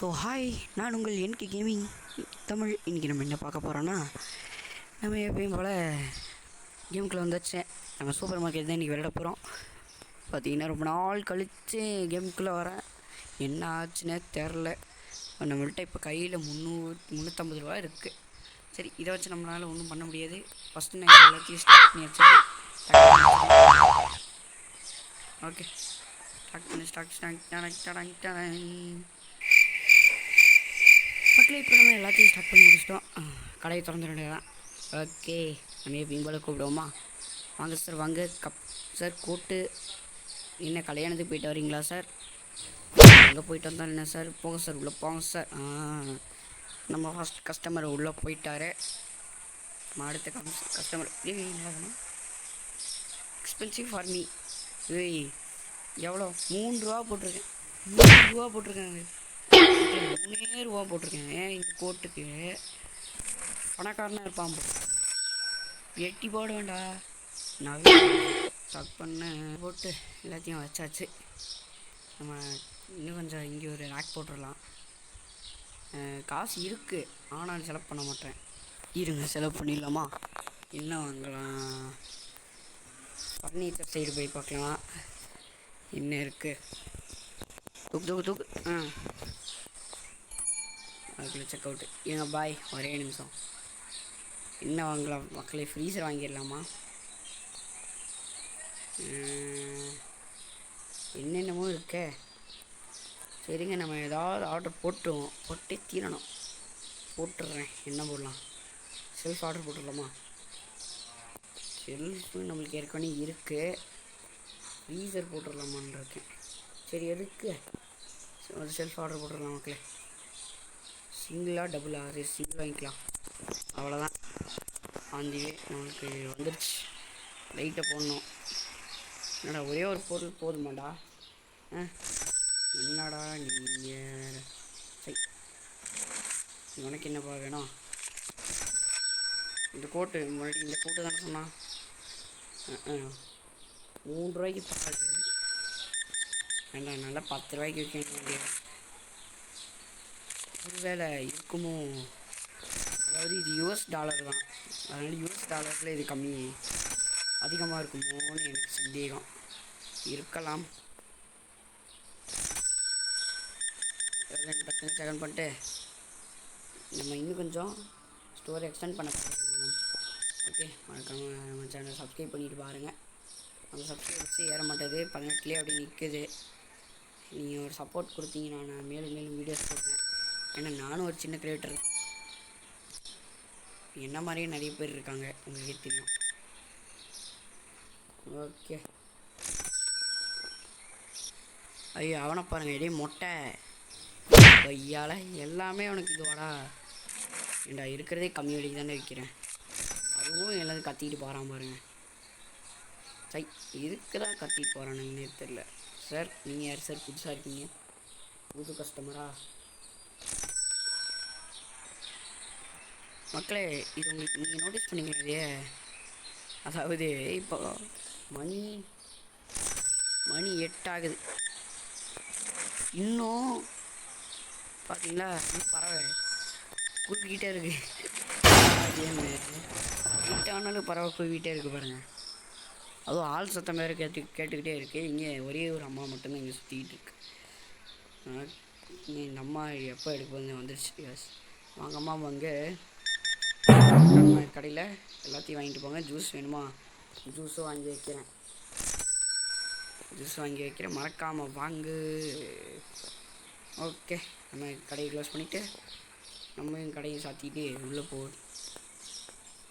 So hi, நான் உங்கள் என்கே gaming Tamil. இன்றைக்கி நம்ம என்ன பார்க்க போகிறோன்னா, நம்ம எப்பயும் போல் கேமுக்குள்ளே வந்தாச்சு. நம்ம சூப்பர் மார்க்கெட் தான் இன்றைக்கி விளையாட போகிறோம். பார்த்திங்கன்னா ரொம்ப நாள் கழித்து கேமுக்குள்ளே வரேன். என்ன ஆச்சுன்னே தெரில. நம்மள்கிட்ட இப்போ கையில் 350 ரூபா இருக்குது. சரி, இதை வச்சு நம்மளால் ஒன்றும் பண்ண முடியாது. ஃபஸ்ட்டு நான் எல்லாத்தையும் ஸ்டார்ட் பண்ணி வச்சேன். ஓகே, மக்களே, இப்போ நம்ம எல்லாத்தையும் ஸ்டார்ட் பண்ணி முடிச்சிட்டோம். கடையை திறந்துட வேண்டியதான். ஓகே, நம்ம எப்பயும் போல கூப்பிடுவோமா? வாங்க சார், வாங்க. சார் கூட்டு என்ன கல்யாணத்துக்கு போயிட்டு வரீங்களா சார்? அங்கே போயிட்டு வந்தால் என்ன சார்? போங்க சார், உள்ளே போங்க சார். நம்ம ஃபஸ்ட் கஸ்டமர் உள்ளே போயிட்டாரு. நம்ம அடுத்த கஸ்டமர் எக்ஸ்பென்சிவ் ஃபார் மீ. ஏய், எவ்வளோ? 3 ரூபா போட்டிருக்கேன். 3 ரூபா போட்டிருக்காங்க. 3 ரூபா போட்டிருக்கேன். இந்த கோட்டுக்கு பணக்காரனாக இருப்பான். எட்டி போட வேண்டாம். நான் ஸ்டார்ட் பண்ண போட்டு எல்லாத்தையும் வச்சாச்சு. நம்ம இன்னும் கொஞ்சம் இங்கே ஒரு ரேக் போட்டுடலாம். காசு இருக்குது, ஆனால் செலவு பண்ண மாட்டேன். இருங்க, செலவு பண்ணிடலாமா? என்ன வாங்கலாம்? ஃபர்னிச்சர் சைடு போய் பார்க்கலாம் என்ன இருக்குது. தூக்கு அதுக்குள்ளே செக் அவுட்டு. ஏங்க பாய், ஒரே நிமிஷம். என்ன வாங்கலாம் மக்களே? ஃப்ரீசர் வாங்கிடலாமா? என்னென்னமோ இருக்கே. சரிங்க, நம்ம ஏதாவது ஆர்டர் போட்டே தீரணும். போட்டுடுறேன். என்ன போடலாம்? Self order போட்டுடலாமா? செல்ஃபு நம்மளுக்கு ஏற்கனவே இருக்குது. ஃப்ரீசர் போட்டுடலாமான்னு இருக்கேன். சரி, எதுக்கு ஒரு செல்ஃப் ஆர்டர் போட்டுடலாம் மக்களே. சிங்கிளா டபுளா? சரி, சிங்கிள் வாங்கிக்கலாம். அவ்வளோதான். ஆந்திவே நமக்கு வந்துடுச்சு. லைட்டை போடணும். என்னடா ஒரே ஒரு பொருள் போதுமாடா? என்னடா நீங்கள்? சரி, உனக்கு என்னப்பா வேணும்? இந்த கோட்டு முன்னாடி இந்த கோட்டு தானே சொன்னான். 3 ரூபாய்க்கு பாரு. வேண்டாம், நல்லா 10 ரூபாய்க்கு விற்க வேண்டியது. ஒரு வேலை இருக்குமோ? அதாவது இது US டாலர் தான். அதனால் US டாலரில் இது கம்மி அதிகமாக இருக்குமோன்னு எனக்கு சந்தேகம். இருக்கலாம். டக்குன்னு செகண்ட் பண்ணிட்டு நம்ம இன்னும் கொஞ்சம் ஸ்டோரி எக்ஸ்டெண்ட் பண்ண போகிறோம். ஓகே, மறக்காமல் நம்ம சேனலை சப்ஸ்கிரைப் பண்ணிட்டு பாருங்கள். அந்த சப்ஸ்கிரைபர்ஸ் ஏற மாட்டேது, 18 அப்படி நிற்குது. நீங்கள் ஒரு சப்போர்ட் கொடுத்தீங்கன்னா நான் மேலும் வீடியோஸ் போடுறேன். ஏன்னா நானும் ஒரு சின்ன கிரியேட்டர். என்ன மாதிரியே நிறைய பேர் இருக்காங்க, உங்களுக்கே தெரியும். ஓகே, ஐயோ அவனை பாருங்கள், இடையே மொட்டை ஐயால எல்லாமே அவனுக்கு இது வாடா. ஏண்டா இருக்கிறதே கம்மி வழிக்கு தானே விற்கிறேன். அதுவும் எல்லாத்தையும் கத்திக்கிட்டு போகிறான் பாருங்க. சரி, இதுக்கு தான் கத்திட்டு போகிறானுங்கன்னே தெரில. சார், நீங்கள் யார் சார்? புதுசாக இருக்கீங்க, புது கஸ்டமரா? மக்களே, இது உங்களுக்கு நீங்கள் நோட்டீஸ் பண்ணிக்கிறதே. அதாவது இப்போ மணி 8 ஆகுது. இன்னும் பார்த்தீங்களா, பறவை கூப்பிக்கிட்டே இருக்கு. ஆனாலும் பறவை கூப்பிக்கிட்டே இருக்குது பாருங்கள். அதுவும் ஆள் சத்தம் வேறு கேட்டுக்கிட்டே இருக்குது. இங்கே ஒரே ஒரு அம்மா மட்டும்தான் இங்கே சுற்றிக்கிட்டு இருக்கு. இந்த அம்மா எப்போ எடுப்போம் வந்துடுச்சு. வாங்க அம்மா, வாங்க. கடையில் எல்லாத்தையும் வாங்கிட்டு போங்க. ஜூஸ் வேணுமா? ஜூஸும் வாங்கி வைக்கிறேன். மறக்காமல் வாங்கு. ஓகே, நம்ம கடையை க்ளோஸ் பண்ணிவிட்டு நம்ம கடையை சாத்திட்டு உள்ளே போகுது.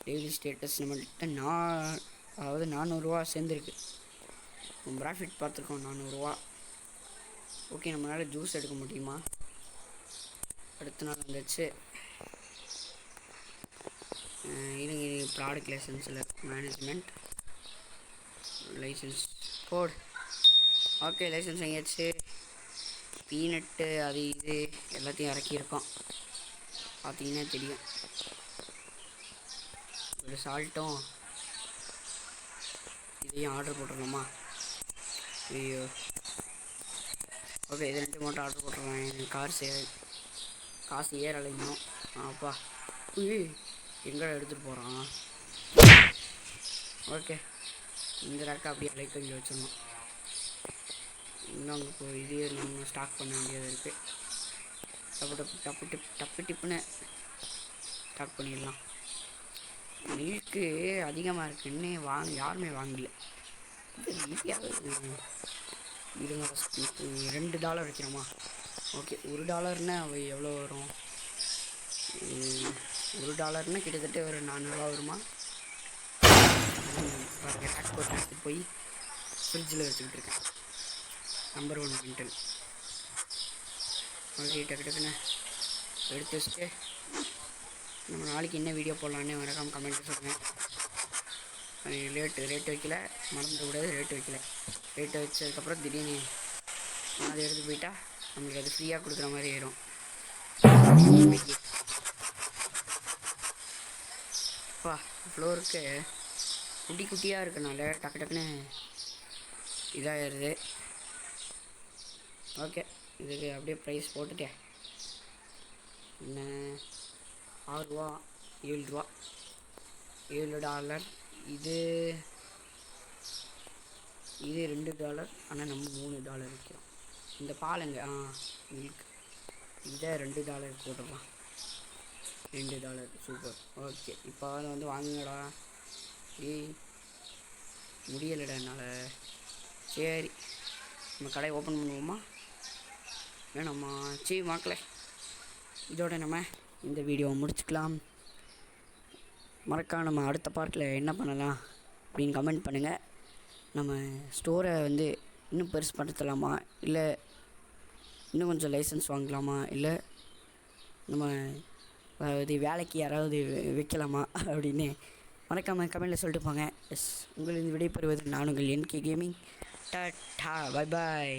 டெய்லி ஸ்டேட்டஸ் நம்மள்கிட்ட அதாவது 400 ரூபா சேர்ந்துருக்கு. ப்ராஃபிட் பார்த்துருக்கோம் 400 ரூபா. ஓகே, நம்மளால் ஜூஸ் எடுக்க முடியுமா? அடுத்த நாள் வந்துச்சு. இதுங்க ப்ராடக்ட் லைசன்ஸில் management licence code. Okay, licence வாங்கியாச்சு. பீனட்டு அது இது எல்லாத்தையும் இறக்கியிருக்கோம். பார்த்தீங்கன்னா தெரியும். ஒரு சால்ட்டும் இதையும் ஆர்டர் போட்டுடலாமா? ஐயோ, ஓகே, இது 2 மட்டும் ஆர்டர் போட்டுருவேன். கார் காசு ஏறலைங்க. அப்பா எங்கே எடுத்துகிட்டு போகிறான். ஓகே, இந்த ரேக்கை அப்படியே லைக் பண்ணி வச்சிடணும். இன்னும் அங்கே இதே நம்ம ஸ்டாக் பண்ண வேண்டியது இருக்குது. டப்பு டிப்புன்னு ஸ்டாக் பண்ணிடலாம். மில்க்கு அதிகமாக இருக்குன்னு யாருமே வாங்கல. இருங்க, $2 வைக்கிறோமா? ஓகே, $1 எவ்வளோ வரும்? $1 கிட்டத்தட்ட ஒரு $400 வருமா? ரேக் போட்டு எடுத்துகிட்டு போய் ஃப்ரிட்ஜில் வச்சுக்கிட்டு இருக்கேன். Number 1 quintal. ஓகே, டக்குன்னு எடுத்து வச்சுட்டு நம்ம நாளைக்கு என்ன வீடியோ போடலான்னு மறக்காம கமெண்ட்டு சொல்லுங்கள். ரேட்டு வைக்கல, மறந்துடக்கூடாது. ரேட்டு வச்சதுக்கப்புறம் திடீர்னு அதை எடுத்து போயிட்டா நம்மளுக்கு அது ஃப்ரீயாக கொடுக்குற மாதிரி ஆயிடும். அப்பா, ஃப்ளோருக்கு குட்டியாக இருக்கனால டக்குன்னு இதாகிடுது. ஓகே, இதுக்கு அப்படியே ப்ரைஸ் போட்டுட்டேன். என்ன, $6, $7, $7. இது $2. ஆனால் நம்ம $3 விற்கிறோம். இந்த பாலுங்க மில்க் இதை $2 போட்டுடலாம். $2 சூப்பர். ஓகே, இப்போ வந்து வாங்குங்கடா. முடியலடா என்னால். சரி, நம்ம கடையை ஓப்பன் பண்ணுவோமா வேணாம்மா? சரி மக்களே, இதோட நம்ம இந்த வீடியோவை முடிச்சுக்கலாம். மறக்காம நம்ம அடுத்த பார்ட்டில் என்ன பண்ணலாம் அப்படின்னு கமெண்ட் பண்ணுங்கள். நம்ம ஸ்டோரை வந்து இன்னும் பெருசு படுத்தலாமா, இல்லை இன்னும் கொஞ்சம் லைசன்ஸ் வாங்கலாமா, இல்லை நம்ம இது வேலைக்கு யாராவது வைக்கலாமா அப்படின்னு மறக்காமல் கமெண்ட்டில் சொல்லிட்டு போங்க. எஸ், உங்களின் விடைபெறுவது நான் உங்கள் NK Gaming. Tata, bye bye.